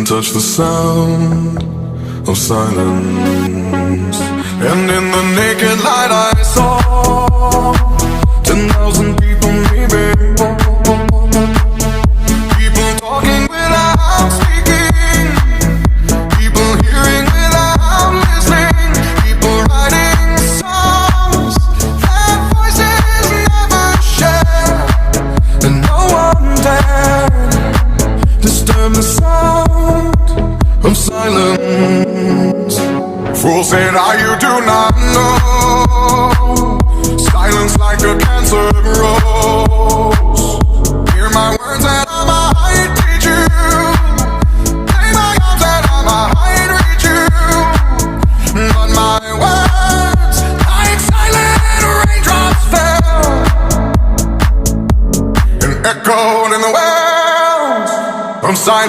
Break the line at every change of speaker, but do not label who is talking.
touch the sound of silence. And in the naked light I saw 10,000 people maybe. People talking without speaking, people hearing without listening, people writing songs that voices never share. And no one dared disturb the sound of silence. Fool said, you do not know. Silence like a cancer grows. Hear my words and I might teach you. Lay my arms and I might reach you. But my words, like silent raindrops, fell and echoed in the wells of silence.